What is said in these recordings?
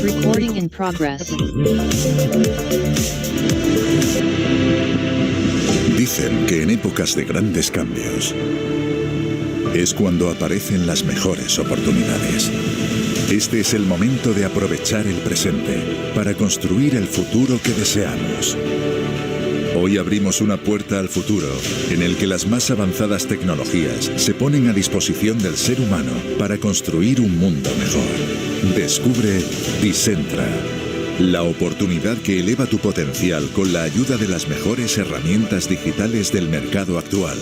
Recording in progress. Dicen que en épocas de grandes cambios es cuando aparecen las mejores oportunidades. Este es el momento de aprovechar el presente para construir el futuro que deseamos. Hoy abrimos una puerta al futuro en el que las más avanzadas tecnologías se ponen a disposición del ser humano para construir un mundo mejor. Descubre Decentra, La oportunidad que eleva tu potencial con la ayuda de las mejores herramientas digitales del mercado actual,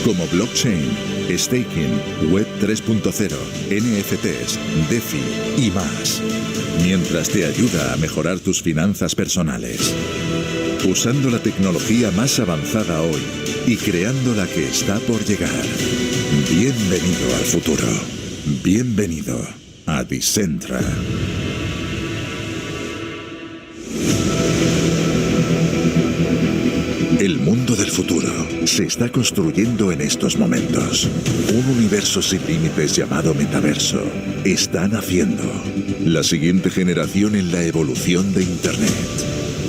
como blockchain, staking, web 3.0, NFTs, DeFi y más, mientras te ayuda a mejorar tus finanzas personales. Usando la tecnología más avanzada hoy y creando la que está por llegar. Bienvenido al futuro. Bienvenido a Decentra. El mundo del futuro se está construyendo en estos momentos. Un universo sin límites llamado metaverso está naciendo. La siguiente generación en la evolución de Internet.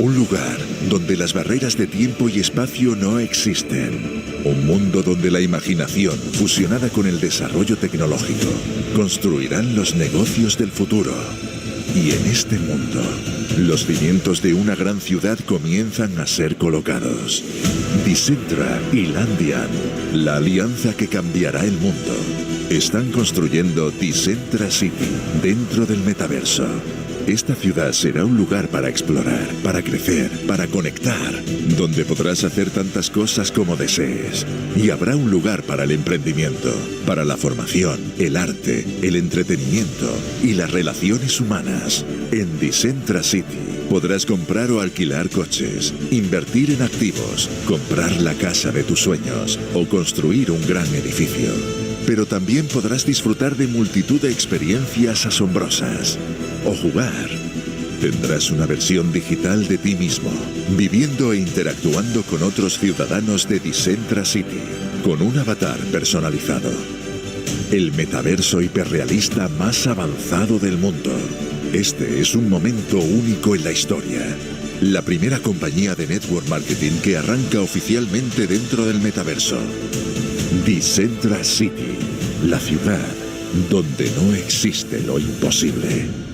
Un lugar donde las barreras de tiempo y espacio no existen. Un mundo donde la imaginación, fusionada con el desarrollo tecnológico, construirán los negocios del futuro. Y en este mundo, los cimientos de una gran ciudad comienzan a ser colocados. Decentra y Landian, la alianza que cambiará el mundo, están construyendo Decentra City dentro del metaverso. Esta ciudad será un lugar para explorar, para crecer, para conectar, donde podrás hacer tantas cosas como desees. Y habrá un lugar para el emprendimiento, para la formación, el arte, el entretenimiento y las relaciones humanas. En Decentra City podrás comprar o alquilar coches, invertir en activos, comprar la casa de tus sueños o construir un gran edificio. Pero también podrás disfrutar de multitud de experiencias asombrosas. O jugar. Tendrás una versión digital de ti mismo, viviendo e interactuando con otros ciudadanos de Decentra City, con un avatar personalizado. El metaverso hiperrealista más avanzado del mundo. Este es un momento único en la historia. La primera compañía de network marketing que arranca oficialmente dentro del metaverso. Decentra City, la ciudad donde no existe lo imposible.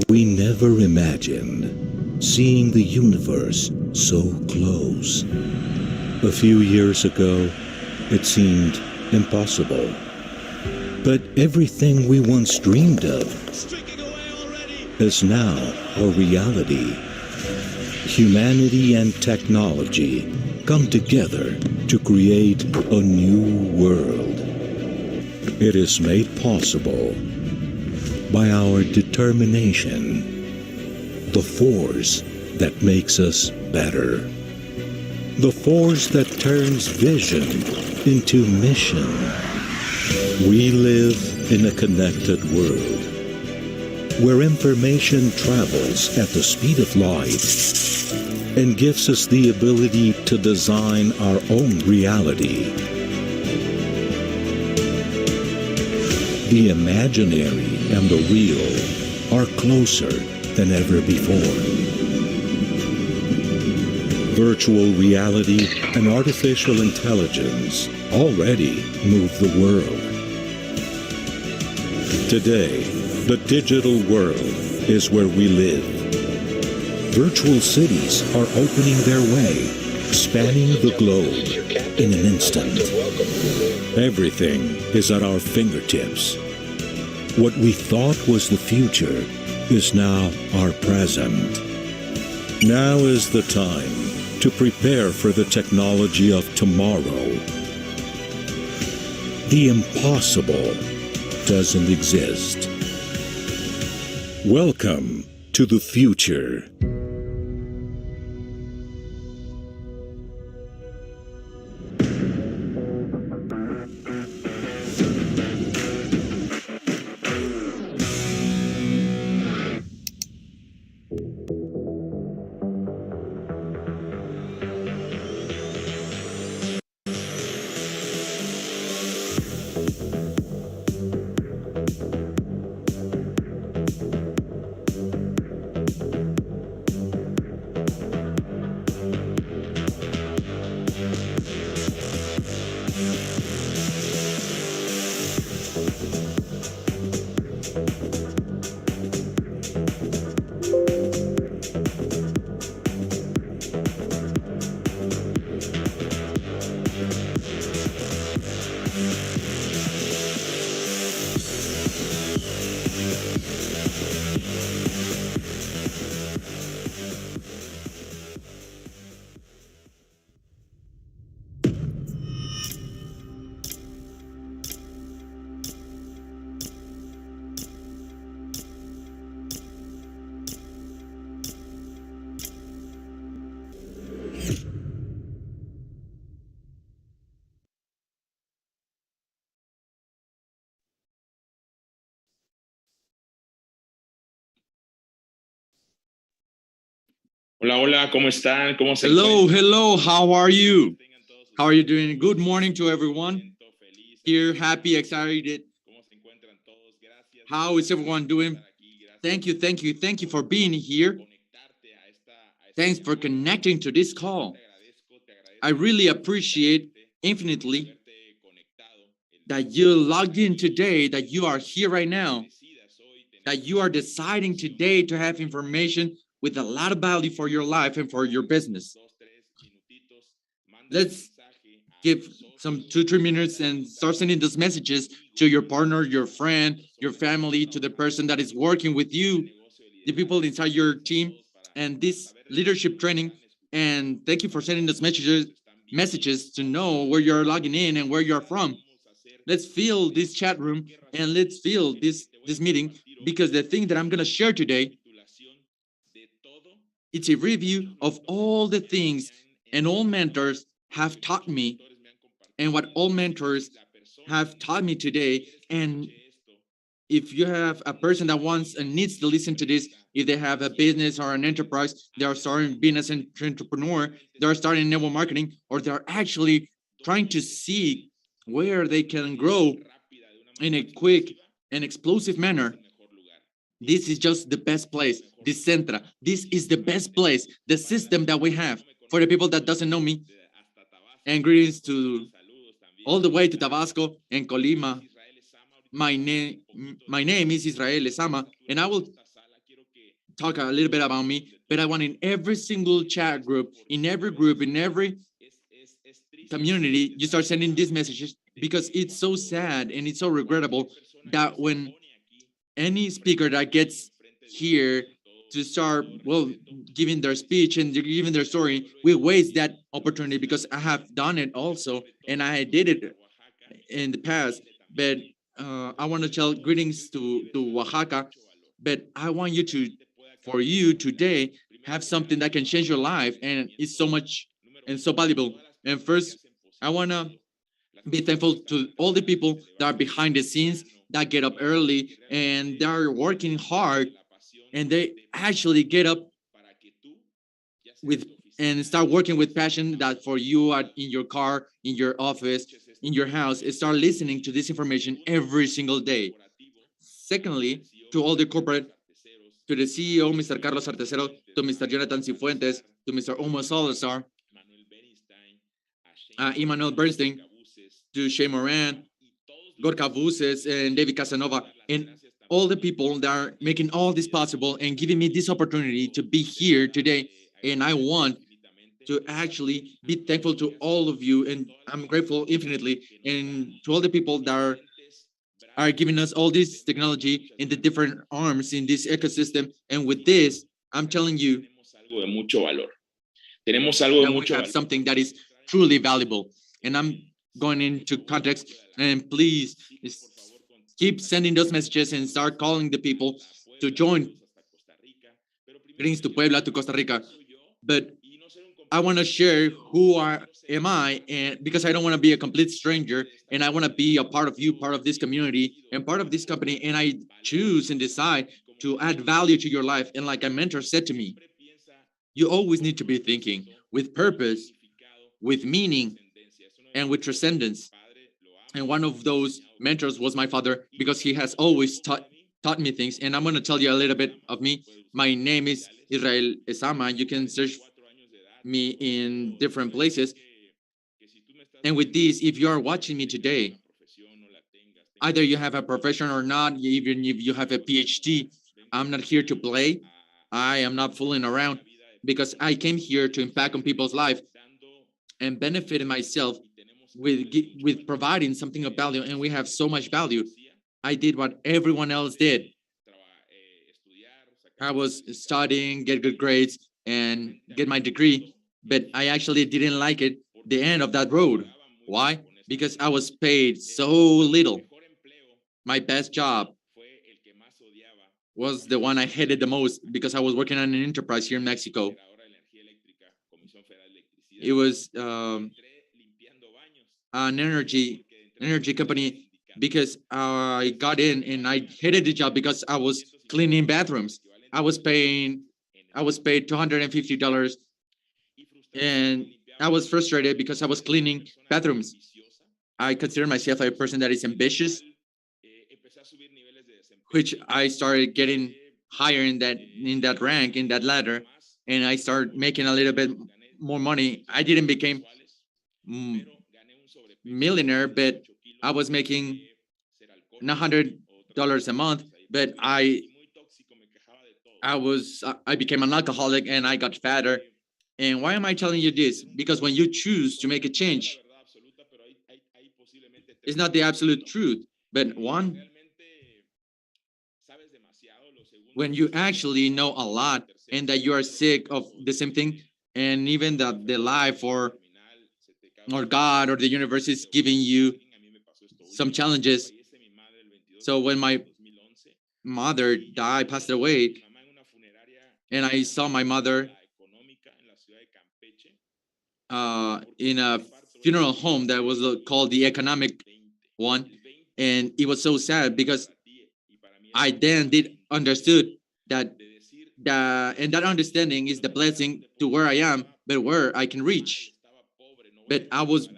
We never imagined seeing the universe so close. A few years ago, it seemed impossible. But everything we once dreamed of is now a reality. Humanity and technology come together to create a new world. It is made possible by our determination, the force that makes us better, the force that turns vision into mission. We live in a connected world where information travels at the speed of light and gives us the ability to design our own reality. The imaginary and the real are closer than ever before. Virtual reality and artificial intelligence already move the world. Today, the digital world is where we live. Virtual cities are opening their way, spanning the globe in an instant. Everything is at our fingertips. What we thought was the future is now our present. Now is the time to prepare for the technology of tomorrow. The impossible doesn't exist. Welcome to the future. Hola, hola, ¿cómo están? ¿Cómo se Hello, how are you? How are you doing? Good morning to everyone. Here, happy, excited. How is everyone doing? Thank you for being here. Thanks for connecting to this call. I really appreciate infinitely that you logged in today, that you are here right now, that you are deciding today to have information with a lot of value for your life and for your business. Let's give some 2-3 minutes and start sending those messages to your partner, your friend, your family, to the person that is working with you, the people inside your team, and this leadership training. And thank you for sending those messages to know where you're logging in and where you're from. Let's fill this chat room and let's fill this meeting, because the thing that I'm going to share today, it's a review of all the things and all mentors have taught me, and what all mentors have taught me today. And if you have a person that wants and needs to listen to this, if they have a business or an enterprise, they are starting being an entrepreneur, they're starting network marketing, or they're actually trying to see where they can grow in a quick and explosive manner, this is just the best place. Decentra, this is the best place, the system that we have. For the people that doesn't know me, and greetings to all the way to Tabasco and Colima. My name is Israel Lezama, and I will talk a little bit about me, but I want in every single chat group, in every community, you start sending these messages, because it's so sad and it's so regrettable that when any speaker that gets here to start, well, giving their speech and giving their story, we waste that opportunity, because I have done it also, and I did it in the past. But I want to tell greetings to Oaxaca, but I want you to, for you today, have something that can change your life, and it's so much and so valuable. And first, I want to be thankful to all the people that are behind the scenes, that get up early and they're working hard, and they actually get up with and start working with passion, that for you are in your car, in your office, in your house, start listening to this information every single day. Secondly, to all the corporate, to the CEO, Mr. Carlos Artesero, to Mr. Jonathan Cifuentes, to Mr. Omar Salazar, Emmanuel Bernstein, to Shay Moran, Gorka Vuces, and David Casanova, and all the people that are making all this possible and giving me this opportunity to be here today. And I want to actually be thankful to all of you, and I'm grateful infinitely, and to all the people that are giving us all this technology in the different arms in this ecosystem. And with this, I'm telling you that we have something that is truly valuable. And I'm going into context, and please keep sending those messages and start calling the people to join. Greetings to Puebla, to Costa Rica. But I want to share am I, and because I don't want to be a complete stranger, and I want to be a part of you, part of this community, and part of this company, and I choose and decide to add value to your life. And like a mentor said to me, you always need to be thinking with purpose, with meaning, and with transcendence. And one of those mentors was my father, because he has always taught me things. And I'm going to tell you a little bit of me. My name is Israel Lezama. You can search me in different places. And with this, if you are watching me today, either you have a profession or not, even if you have a PhD, I'm not here to play. I am not fooling around, because I came here to impact on people's life and benefit myself with providing something of value. And we have so much value. I did what everyone else did. I was studying, get good grades, and get my degree, but I actually didn't like it, the end of that road. Why? Because I was paid so little. My best job was the one I hated the most, because I was working on an enterprise here in Mexico. It was an energy company because I got in and I hated the job because I was cleaning bathrooms. I was paid $250, and I was frustrated because I was cleaning bathrooms. I consider myself a person that is ambitious, which I started getting higher in that rank, in that ladder, and I started making a little bit more money. I didn't become millionaire, but I was making $100 a month. But I became an alcoholic and I got fatter. And why am I telling you this? Because when you choose to make a change, it's not the absolute truth, but when you actually know a lot and that you are sick of the same thing, and even that the life or God or the universe is giving you some challenges. So when my mother died, passed away, and I saw my mother in a funeral home that was called the economic one, and it was so sad because I then did understood that and that understanding is the blessing to where I am, but where I can reach. But I was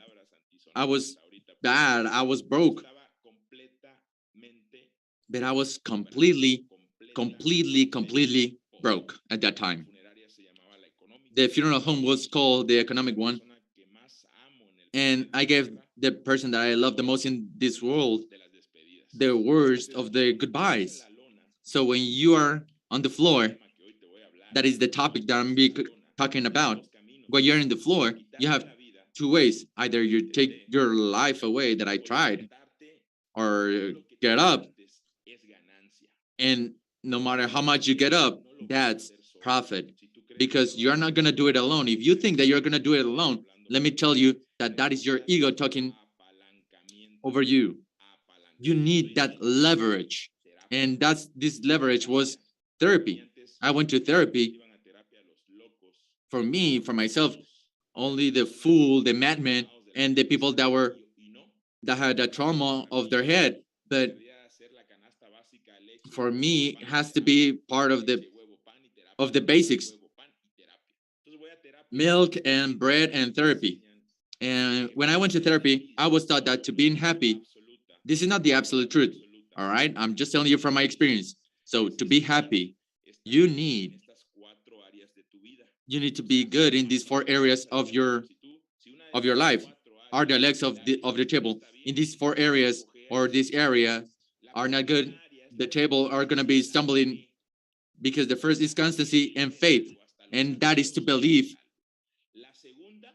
bad. I was broke. But I was completely broke at that time. The funeral home was called the economic one. And I gave the person that I love the most in this world the worst of the goodbyes. So when you are on the floor, that is the topic that I'm talking about. When you're in the floor, you have two ways. Either you take your life away that I tried, or get up. And no matter how much you get up, that's profit, because you're not going to do it alone. If you think that you're going to do it alone, let me tell you that that is your ego talking over you. You need that leverage. And this leverage was therapy. I went to therapy. For me, for myself, only the fool, the madman, and the people that had a trauma of their head. But for me, it has to be part of the basics: milk and bread and therapy. And when I went to therapy, I was taught that to being happy, this is not the absolute truth. All right, I'm just telling you from my experience. So to be happy, you need to be good in these 4 areas of your life. Are the legs of the table in these 4 areas, or this area are not good? The table are going to be stumbling, because the first is constancy and faith, and that is to believe.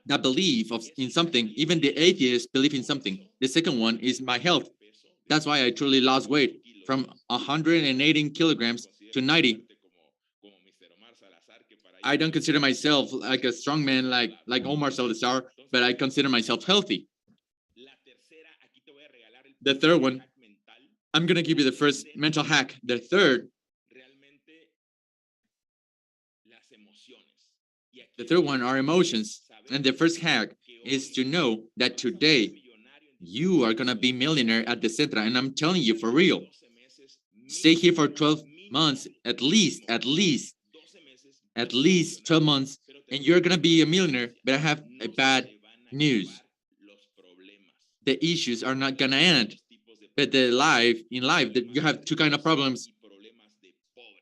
That belief in something. Even the atheists believe in something. The second one is my health. That's why I truly lost weight from 118 kilograms to 90. I don't consider myself like a strong man like Omar Salazar, but I consider myself healthy. The third one, I'm going to give you the first mental hack. The third one are emotions. And the first hack is to know that today you are going to be millionaire at Decentra. And I'm telling you for real. Stay here for 12 months, at least 12 months, and you're going to be a millionaire. But I have a bad news. The issues are not going to end. But in life, that you have 2 kinds of problems: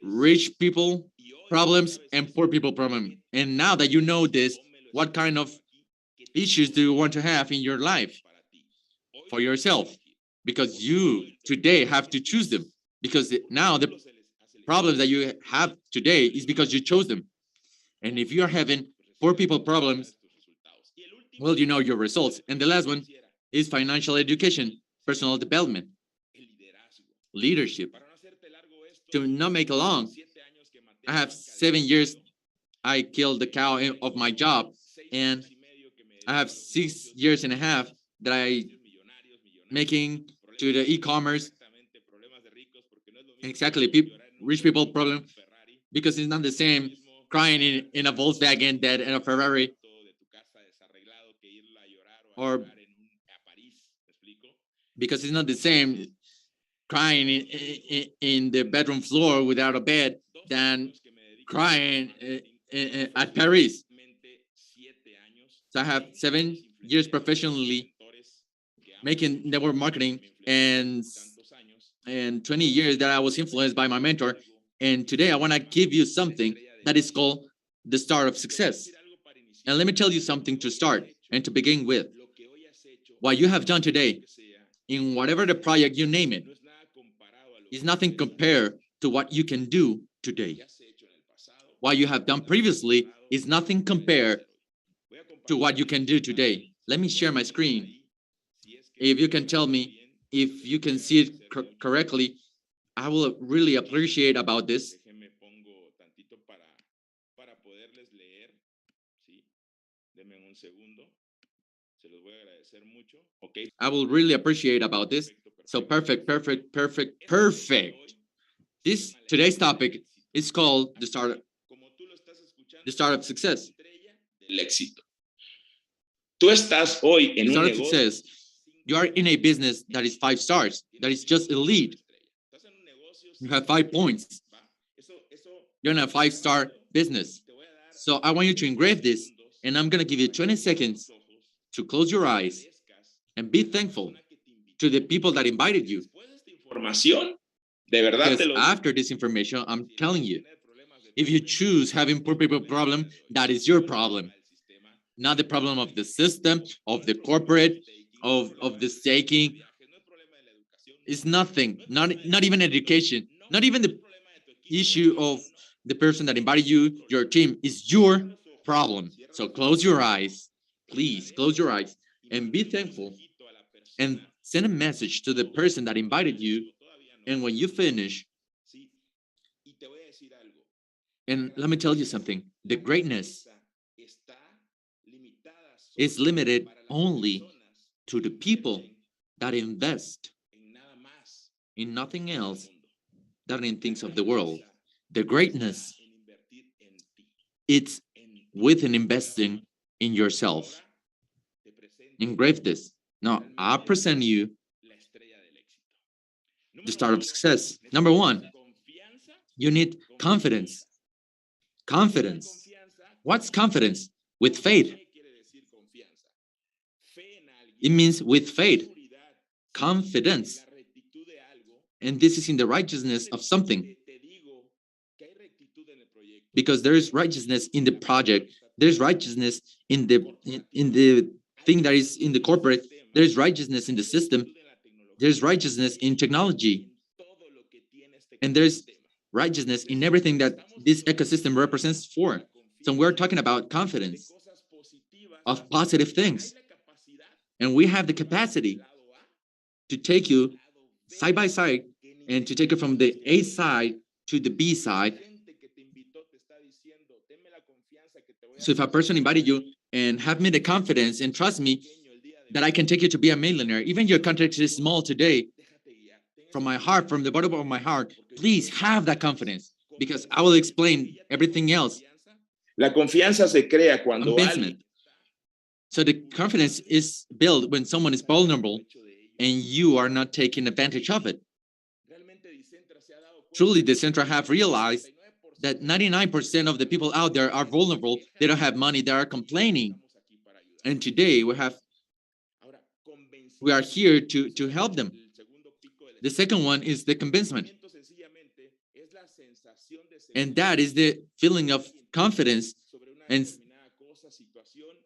rich people problems and poor people problem. And now that you know this, what kind of issues do you want to have in your life for yourself? Because you today have to choose them. Because now the problems that you have today is because you chose them. And if you're having poor people problems, well, you know your results. And the last one is financial education, personal development, leadership. To not make it long, I have 7 years. I killed the cow of my job, and I have 6.5 years that I making to the e-commerce. Exactly, rich people problem, because it's not the same crying in a Volkswagen that in a Ferrari. or because it's not the same crying in the bedroom floor without a bed than crying at Paris. So I have 7 years professionally making network marketing and 20 years that I was influenced by my mentor. And today I want to give you something that is called the start of success. And let me tell you something to start and to begin with. What you have done today, in whatever the project you name it, is nothing compared to what you can do today. What you have done previously is nothing compared to what you can do today. Let me share my screen. If you can tell me if you can see it correctly, I will really appreciate about this. I will really appreciate about this. So perfect. This today's topic is called the start of success. El éxito. Tú estás hoy en un Start of negocio. success. You are in a business that is 5 stars, that is just elite. You have 5 points. You're in a 5-star business. So I want you to engrave this, and I'm going to give you 20 seconds to close your eyes and be thankful to the people that invited you. Información, de verdad Because te lo after this information, I'm telling you, if you choose having poor people problem, that is your problem. Not the problem of the system, of the corporate, of the staking. It's nothing, not even education, not even the issue of the person that invited you, your team, is your problem. So close your eyes, please close your eyes and be thankful and send a message to the person that invited you. And when you finish, and let me tell you something, the greatness is limited only to the people that invest in nothing else than in things of the world. The greatness, it's within investing in yourself. Engrave this. Now, I present you the start of success. Number 1, you need confidence. Confidence. What's confidence? With faith. It means with faith, confidence. And this is in the righteousness of something. Because there is righteousness in the project, there's righteousness in the thing that is in the corporate, there's righteousness in the system, there's righteousness in technology, and there's righteousness in everything that this ecosystem represents for. So we're talking about confidence of positive things. And we have the capacity to take you side by side and to take it from the A side to the B side. So if a person invited you and have me the confidence and trust me that I can take you to be a millionaire, even your contract is small today, from my heart, from the bottom of my heart, please have that confidence, because I will explain everything else. La confianza se crea cuando Convincement. So the confidence is built when someone is vulnerable and you are not taking advantage of it. Truly, Decentra have realized that 99% of the people out there are vulnerable. They don't have money. They are complaining. And today we are here to help them. The second one is the convincement. And that is the feeling of confidence and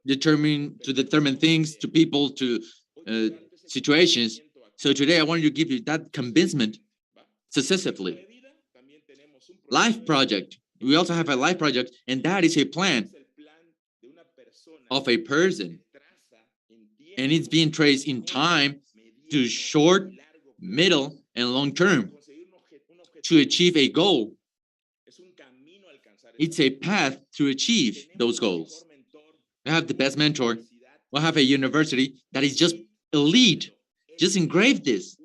determine things, to people, to situations. So today I want to give you that convincement successively. Life project. We also have a life project, and that is a plan of a person. And it's being traced in time to short, middle, and long term to achieve a goal. It's a path to achieve those goals. We have the best mentor. We'll have a university that is just elite. Just engrave this.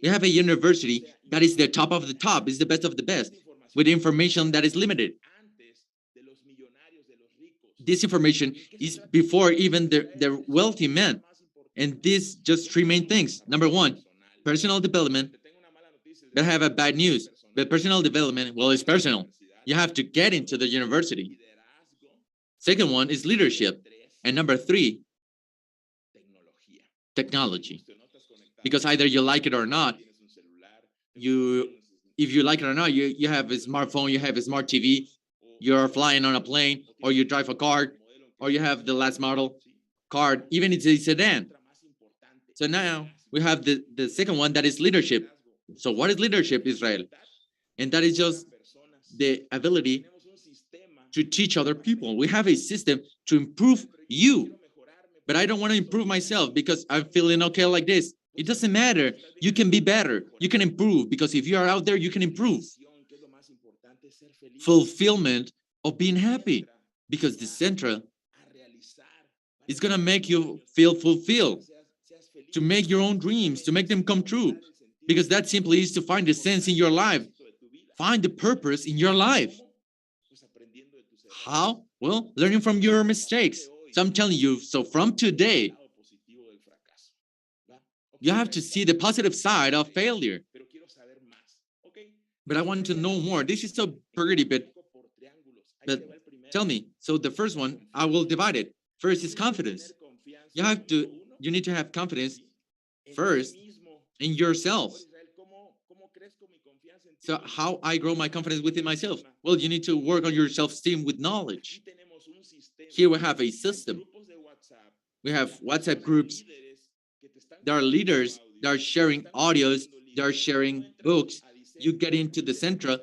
We have a university that is the top of the top, is the best of the best, with information that is limited. This information is before even the wealthy men. And these just three main things. Number one, personal development. But I have a bad news. But personal development, well, it's personal. You have to get into the university. Second one is leadership. And number three, technology. Because either you like it or not, if you like it or not, you have a smartphone, you have a smart TV, you're flying on a plane, or you drive a car, or you have the last model car, even if it's a sedan. So now we have the second one, that is leadership. So what is leadership, Israel? And that is just the ability to teach other people. We have a system to improve you. But I don't want to improve myself because I'm feeling okay like this. It doesn't matter. You can be better. You can improve, because if you are out there, you can improve. Fulfillment of being happy, because Decentra is going to make you feel fulfilled, to make your own dreams, to make them come true, because that simply is to find the sense in your life, find the purpose in your life. How? Well, learning from your mistakes. So I'm telling you, so from today, you have to see the positive side of failure. But I want to know more. This is so pretty, but tell me. So the first one, I will divide it. First is confidence. You need to have confidence first in yourself. So how I grow my confidence within myself? Well, you need to work on your self-esteem with knowledge. Here we have a system. We have WhatsApp groups. There are leaders that are sharing audios, they are sharing books. You get into the Decentra,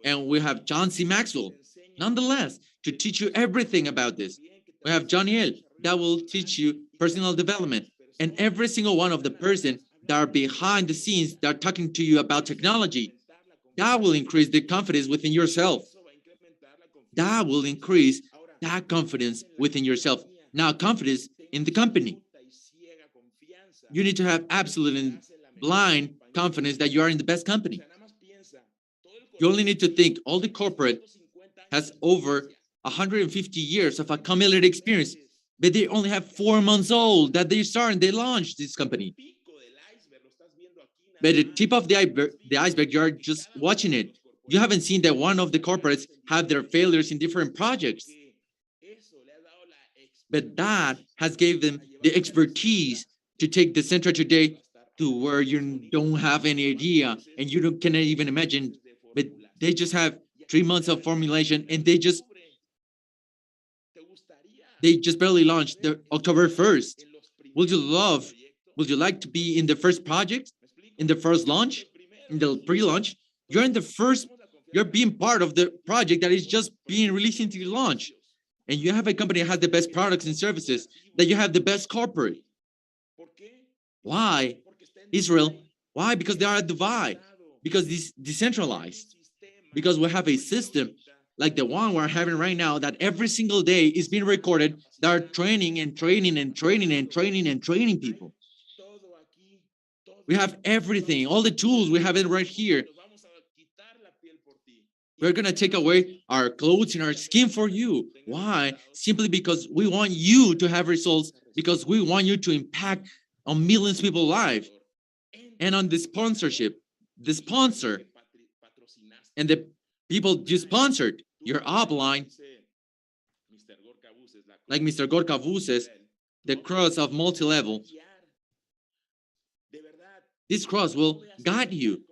and we have John C. Maxwell, nonetheless, to teach you everything about this. We have Joniel that will teach you personal development, and every single one of the person that are behind the scenes that are talking to you about technology. That will increase the confidence within yourself. That will increase that confidence within yourself. Now, confidence in the company. You need to have absolute and blind confidence that you are in the best company. You only need to think all the corporate has over 150 years of accumulated experience, but they only have 4 months old that they started, they launched this company. But the tip of the iceberg, you're just watching it. You haven't seen that one of the corporates have their failures in different projects. But that has gave them the expertise to take Decentra today to where you don't have any idea and you cannot even imagine. But they just have 3 months of formulation, and they just barely launched the October 1st. Would you like to be in the first project, in the first launch, in the pre-launch? You're being part of the project that is just being released into the launch. And you have a company that has the best products and services, that you have the best corporate. Why? Israel, why? Because they are at divide, because this decentralized, because we have a system like the one we're having right now that every single day is being recorded, that are training and training and training and training and training people. We have everything, all the tools, we have it right here. We're going to take away our clothes and our skin for you. Why? Simply because we want you to have results, because we want you to impact on millions of people's lives. And on the sponsorship, the sponsor and the people you sponsored, your upline, like Mr. Gorka Vu the cross of multi-level. This cross will guide you.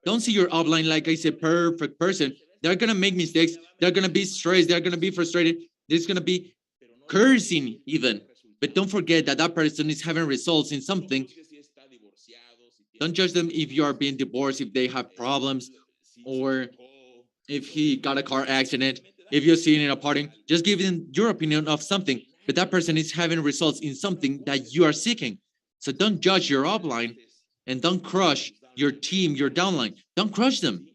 Don't see your upline like I said, perfect person. They're going to make mistakes. They're going to be stressed. They're going to be frustrated. There's going to be cursing even. But don't forget that that person is having results in something. Don't judge them if you are being divorced, if they have problems, or if he got a car accident, if you're seeing in a party. Just give them your opinion of something. But that person is having results in something that you are seeking. So don't judge your upline and don't crush your team, your downline. Don't crush them.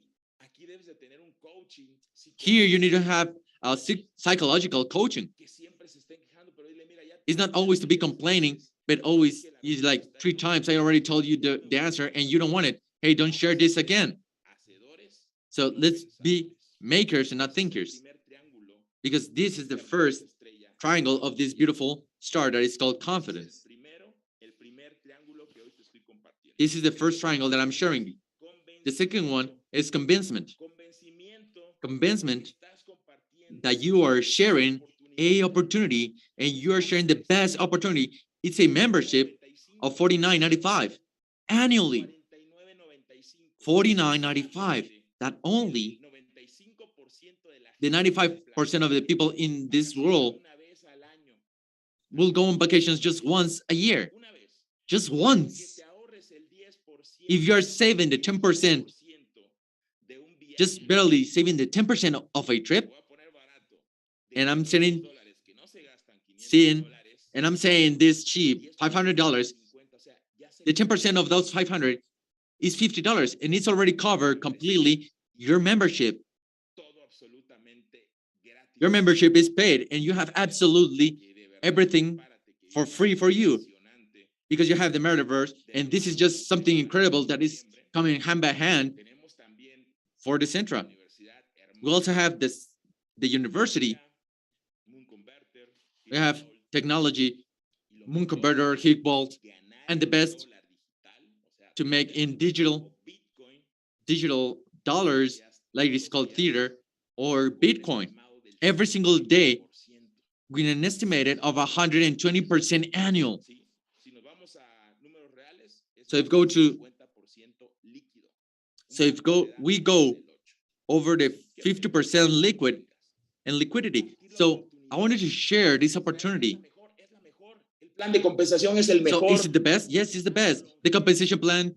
Here you need to have a psychological coaching. It's not always to be complaining, but always is like 3 times I already told you the answer and you don't want it. Hey, don't share this again. So let's be makers and not thinkers. because this is the first triangle of this beautiful star that is called confidence. This is the first triangle that I'm sharing. The second one is convincement. Convincement that you are sharing a opportunity and you are sharing the best opportunity. It's a membership of $49.95 annually. $49.95. That only the 95% of the people in this world will go on vacations just once a year. Just once. If you're saving the 10%, just barely saving the 10% of a trip, and I'm saying this cheap, $500, the 10% of those 500 is $50, and it's already covered completely your membership. Your membership is paid, and you have absolutely everything for free for you because you have the metaverse, and this is just something incredible that is coming hand by hand for Decentra. We also have the university. We have technology, Moon Converter, Higbolt, and the best to make in digital dollars, like it's called Tether or Bitcoin, every single day with an estimated of 120% annual. So we go over the 50% liquid and liquidity. So I wanted to share this opportunity. Plan de compensación es el So mejor. is it the best? Yes, it's the best. The compensation plan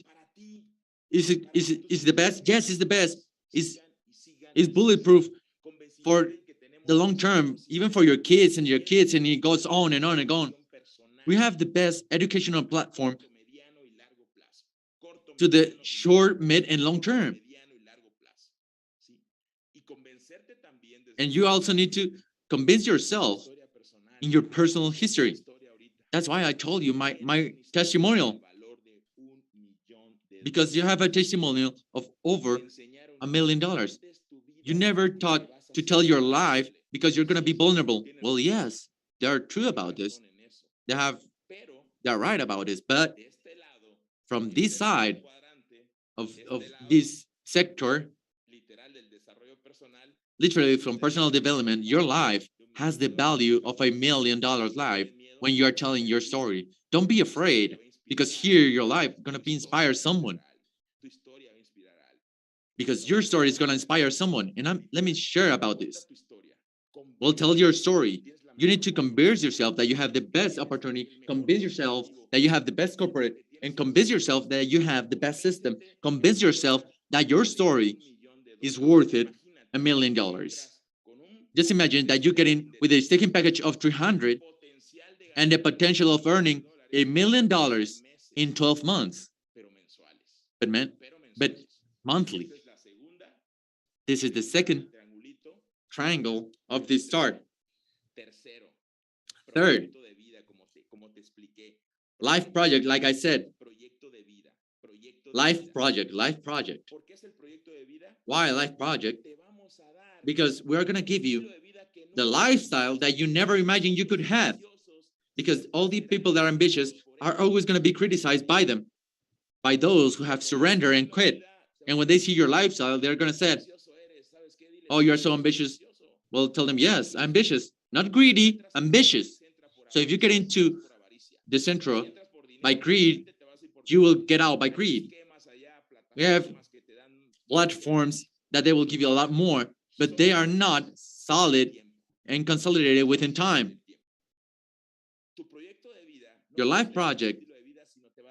is the best? Yes, it's the best. Is bulletproof for the long term, even for your kids, and it goes on and on and on. We have the best educational platform to the short, mid, and long term. And you also need to convince yourself in your personal history. That's why I told you my testimonial. Because you have a testimonial of over $1 million. You never thought to tell your life because you're going to be vulnerable. Well, yes, they are true about this. They're right about this. But from this side of this sector, literally from personal development, your life has the value of $1 million life when you are telling your story. Don't be afraid, because here your life is going to be inspire someone. Because your story is going to inspire someone. And let me share about this. Well, tell your story. You need to convince yourself that you have the best opportunity, convince yourself that you have the best corporate, and convince yourself that you have the best system. Convince yourself that your story is worth it $1 million. Just imagine that you get in with a staking package of 300 and the potential of earning $1 million in 12 months. But monthly. This is the second triangle of this star. Third, life project, like I said. Life project. Why life project? Because we're going to give you the lifestyle that you never imagined you could have. Because all the people that are ambitious are always going to be criticized by them, by those who have surrendered and quit. And when they see your lifestyle, they're going to say, oh, you're so ambitious. Well, tell them, yes, ambitious, not greedy, ambitious. So if you get into Decentra by greed, you will get out by greed. We have platforms that they will give you a lot more, but they are not solid and consolidated within time. Your life project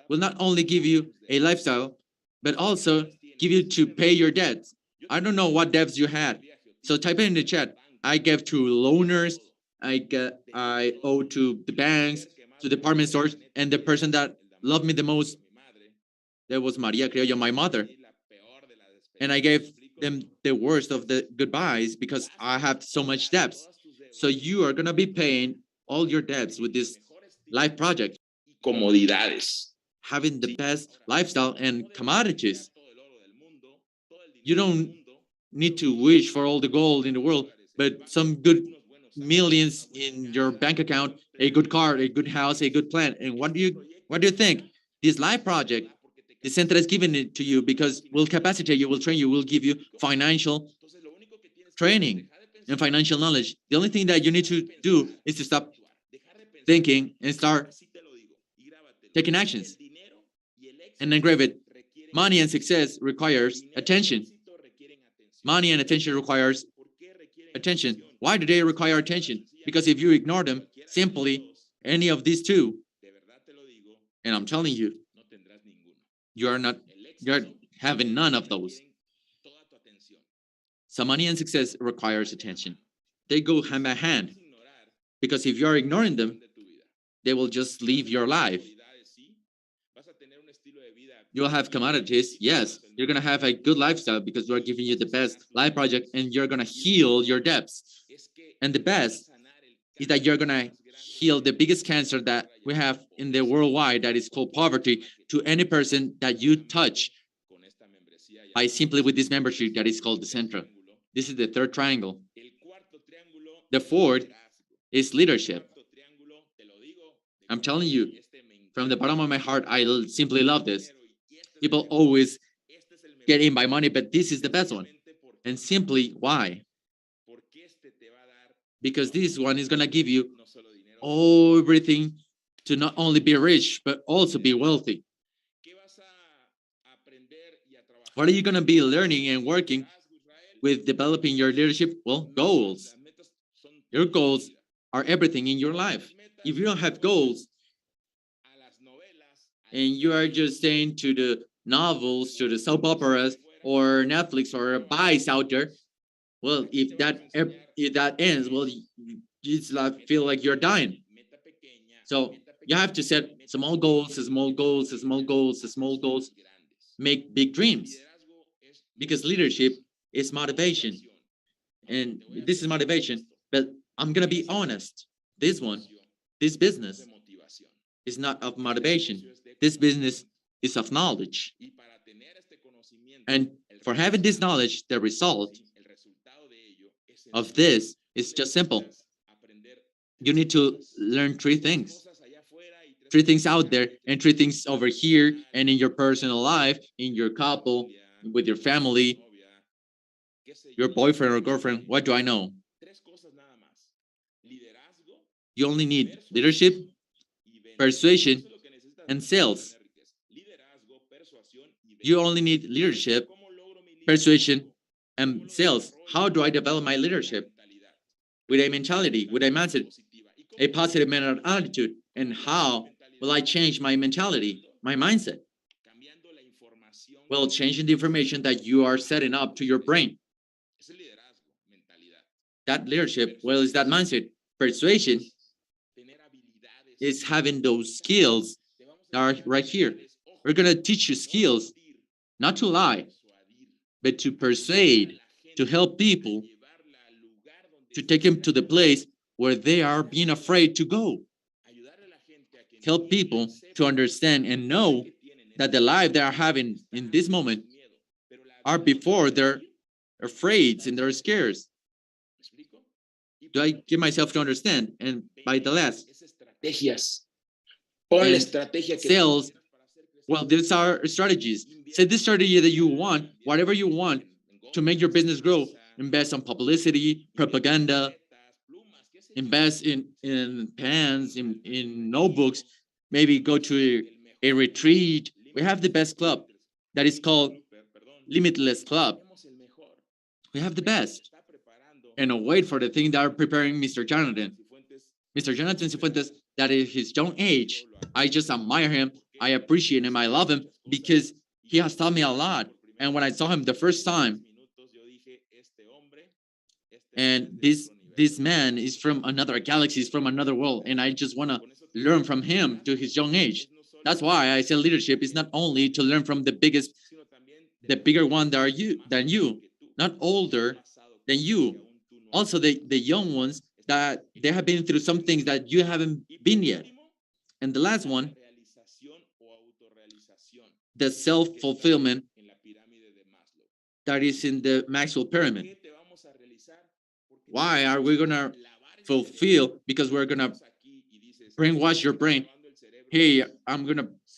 will not only give you a lifestyle, but also give you to pay your debts. I don't know what debts you had. So type it in the chat. I gave to loaners, I owe to the banks, to department stores, and the person that loved me the most, that was Maria Criollo, my mother. And I gave them the worst of the goodbyes because I have so much debts. So you are going to be paying all your debts with this life project. Comodidades. Having the best lifestyle and commodities. You don't need to wish for all the gold in the world, but some good millions in your bank account, a good car, a good house, a good plan. And what do you think? This life project, Decentra is giving it to you because will capacitate you, will train you, will give you financial training and financial knowledge. The only thing that you need to do is to stop thinking and start taking actions. And engrave it. Money and success requires attention. Money and attention requires attention. Why do they require attention? Because if you ignore them, simply any of these two, and I'm telling you, you're having none of those. So money and success requires attention. They go hand by hand. Because if you're ignoring them, they will just leave your life. You'll have commodities, yes. You're gonna have a good lifestyle because we're giving you the best life project and you're gonna heal your debts. And the best is that you're gonna heal the biggest cancer that we have in the worldwide, that is called poverty, to any person that you touch by simply with this membership that is called Decentra. This is the third triangle. The fourth is leadership. I'm telling you, from the bottom of my heart, I simply love this. People always get in by money, but this is the best one. And simply, why? Because this one is going to give you everything to not only be rich, but also be wealthy. What are you going to be learning and working with developing your leadership? Well, goals. Your goals are everything in your life. If you don't have goals, and you are just staying to the novels, to the soap operas, or Netflix, or Vice out there, well, if that ends, well, you just feel like you're dying. So you have to set small goals, small goals, small goals, small goals. Make big dreams, because leadership is motivation, and this is motivation. But I'm gonna be honest. This business is not of motivation. This business is of knowledge. And for having this knowledge, the result of this is just simple. You need to learn three things out there, and three things over here, and in your personal life, in your couple, with your family, your boyfriend or girlfriend. What do I know? You only need leadership, persuasion, and sales. You only need leadership, persuasion, and sales. How do I develop my leadership? With a mentality, with a mindset, a positive mental attitude. And how will I change my mentality, my mindset? Well, changing the information that you are setting up to your brain. That leadership, well, is that mindset. Persuasion is having those skills that are right here. We're going to teach you skills, not to lie, but to persuade, to help people, to take them to the place where they are being afraid to go. Help people to understand and know that the life they are having in this moment are before they're afraid and they're scared. Do I give myself to understand? And by the last, Estrategias. Pon la And estrategia que sales, well, these are strategies. Say this strategy that you want, whatever you want to make your business grow. Invest on publicity, propaganda, invest in pens, in notebooks, maybe go to a retreat. We have the best club that is called Limitless Club. We have the best. And wait for the thing that are preparing Mr. Jonathan. Mr. Jonathan Cifuentes, that is his young age. I just admire him. I appreciate him. I love him because he has taught me a lot. And when I saw him the first time, and this man is from another galaxy, is from another world, and I just want to learn from him to his young age. That's why I say leadership is not only to learn from the bigger one than you, not older than you. Also the young ones that they have been through some things that you haven't been yet. And the last one, the self-fulfillment that is in the Maxwell pyramid. Why are we gonna fulfill because we're gonna brainwash your brain. Hey,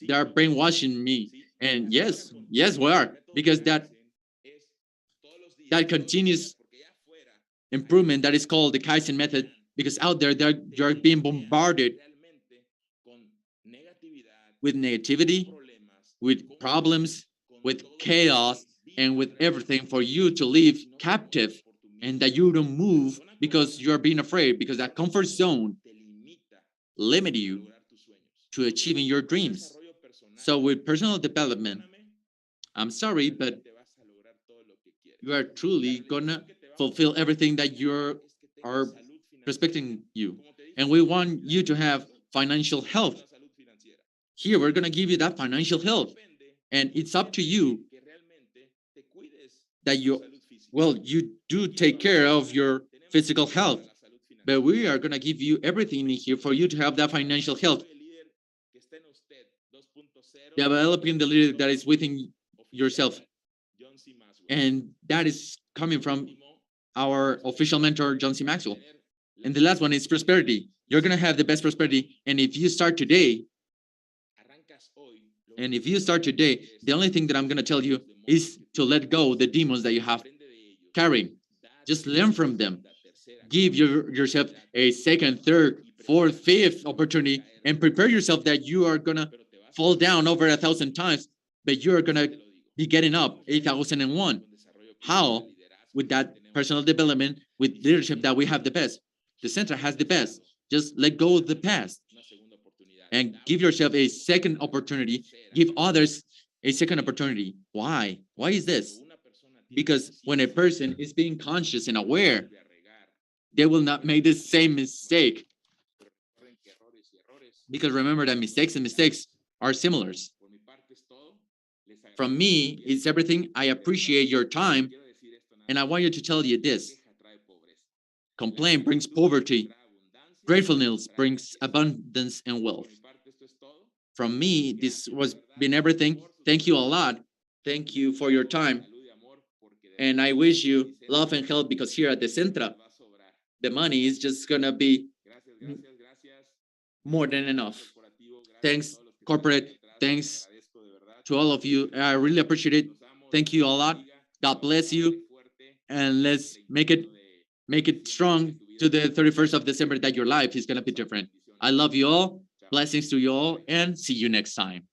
they're brainwashing me. And yes, we are, because that continuous improvement that is called the Kaizen method, because out there you're being bombarded with negativity, with problems, with chaos, and with everything for you to live captive and that you don't move because you're being afraid, because that comfort zone limit you to achieving your dreams. So with personal development, I'm sorry, but you are truly gonna fulfill everything that are respecting you. And we want you to have financial health. Here, we're gonna give you that financial health. And it's up to you that you do take care of your physical health. But we are gonna give you everything in here for you to have that financial health. Developing the leader that is within yourself. And that is coming from our official mentor, John C. Maxwell. And the last one is prosperity. You're going to have the best prosperity. And if you start today, the only thing that I'm going to tell you is to let go the demons that you have carrying. Just learn from them. Give yourself a second, third, fourth, fifth opportunity, and prepare yourself that you are going to fall down over 1,000 times, but you're going to be getting up 8,001. How? With that personal development, with leadership that we have the best. Decentra has the best. Just let go of the past and give yourself a second opportunity. Give others a second opportunity. Why? Why is this? Because when a person is being conscious and aware, they will not make the same mistake. Because remember that mistakes and mistakes are similar. From me, it's everything. I appreciate your time. And I want you to tell you this. Complaint brings poverty. Gratefulness brings abundance and wealth. From me, this was been everything. Thank you a lot. Thank you for your time. And I wish you love and health, because here at Decentra, the money is just going to be more than enough. Thanks, corporate. Thanks to all of you. I really appreciate it. Thank you a lot. God bless you. And let's make it strong to the 31st of December, that your life is going to be different. I love you all. Blessings to you all, and see you next time.